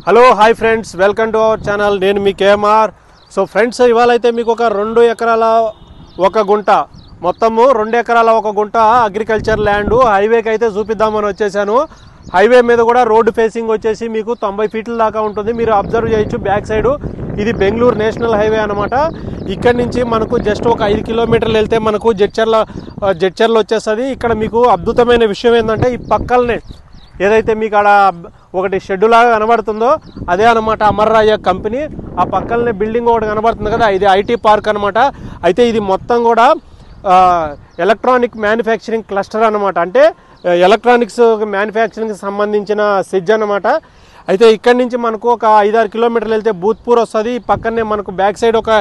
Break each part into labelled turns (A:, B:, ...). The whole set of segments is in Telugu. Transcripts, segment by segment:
A: Hello hi friends, welcome to our channel. నేను మీ కేఎంఆర్. సో ఫ్రెండ్స్, ఇవాళ అయితే మీకు ఒక 2 ఎకరాల 1 గుంట, మొత్తము 2 ఎకరాల 1 గుంట అగ్రికల్చర్ ల్యాండ్ హైవేకి అయితే చూపిద్దామని వచ్చేసాను. హైవే మీద కూడా రోడ్డు ఫేసింగ్ వచ్చేసి మీకు 90 ఫీట్ల దాకా ఉంటుంది. మీరు అబ్జర్వ్ చేయొచ్చు బ్యాక్ సైడ్. ఇది బెంగళూరు నేషనల్ హైవే అనమాట. ఇక్కడి నుంచి మనకు జస్ట్ ఒక 5 కిలోమీటర్లు వెళ్తే మనకు జడ్చర్ల వచ్చేస్తుంది. ఇక్కడ మీకు అద్భుతమైన విషయం ఏంటంటే, ఈ పక్కలనే ఏదైతే మీకు ఆడ ఒకటి షెడ్ లాగా కనబడుతుందో అదే అనమాట అమర్రాయ కంపెనీ. ఆ పక్కనే బిల్డింగ్ ఒకటి కనబడుతుంది కదా, ఇది ఐటీ పార్క్ అనమాట. అయితే ఇది మొత్తం కూడా ఎలక్ట్రానిక్ మ్యానుఫ్యాక్చరింగ్ క్లస్టర్ అనమాట. అంటే ఎలక్ట్రానిక్స్ మ్యానుఫ్యాక్చరింగ్ సంబంధించిన సెజ్ అనమాట. అయితే ఇక్కడి నుంచి మనకు ఒక 5-6 కిలోమీటర్లు వెళ్తే భూత్పూర్ వస్తుంది. పక్కనే మనకు బ్యాక్ సైడ్ ఒక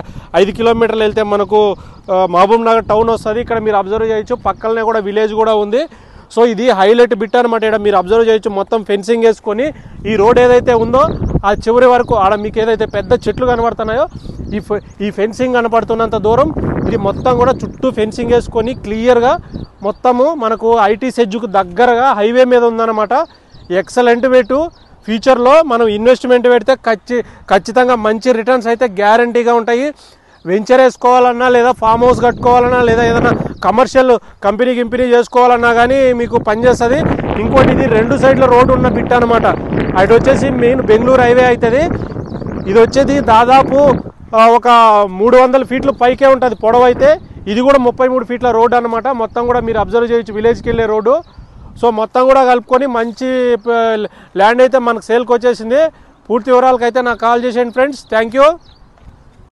A: 5 కిలోమీటర్లు వెళ్తే మనకు మహబూబ్ నగర్ టౌన్ వస్తుంది. ఇక్కడ మీరు అబ్జర్వ్ చేయొచ్చు, పక్కనే కూడా విలేజ్ కూడా ఉంది. సో ఇది హైలైట్ బిట్ అనమాట. ఇక్కడ మీరు అబ్జర్వ్ చేయొచ్చు, మొత్తం ఫెన్సింగ్ వేసుకొని ఈ రోడ్ ఏదైతే ఉందో ఆ చివరి వరకు ఆడ మీకు ఏదైతే పెద్ద చెట్లు కనబడుతున్నాయో ఈ ఫెన్సింగ్ కనబడుతున్నంత దూరం ఇది మొత్తం కూడా చుట్టూ ఫెన్సింగ్ వేసుకొని క్లియర్గా మొత్తము మనకు ఐటీ సెజ్జుకు దగ్గరగా హైవే మీద ఉందన్నమాట. ఎక్సలెంట్ వేటు. ఫ్యూచర్లో మనం ఇన్వెస్ట్మెంట్ పెడితే ఖచ్చితంగా మంచి రిటర్న్స్ అయితే గ్యారంటీగా ఉంటాయి. వెంచర్ వేసుకోవాలన్నా, లేదా ఫామ్ హౌస్ కట్టుకోవాలన్నా, లేదా ఏదైనా కమర్షియల్ కంపెనీ చేసుకోవాలన్నా కానీ మీకు పనిచేస్తుంది. ఇంకోటి, ఇది 2 సైడ్ల రోడ్డు ఉన్న బిట్ అనమాట. అటు వచ్చేసి మెయిన్ బెంగళూరు హైవే అవుతుంది. ఇది వచ్చేది దాదాపు ఒక 300 ఫీట్లు పైకే ఉంటుంది పొడవు. అయితే ఇది కూడా 33 ఫీట్ల రోడ్డు అనమాట. మొత్తం కూడా మీరు అబ్జర్వ్ చేయొచ్చు, విలేజ్కి వెళ్ళే రోడ్డు. సో మొత్తం కూడా కలుపుకొని మంచి ల్యాండ్ అయితే మనకు సేల్కి వచ్చేసింది. పూర్తి వివరాలకైతే నాకు కాల్ చేసేయండి ఫ్రెండ్స్. Thank you.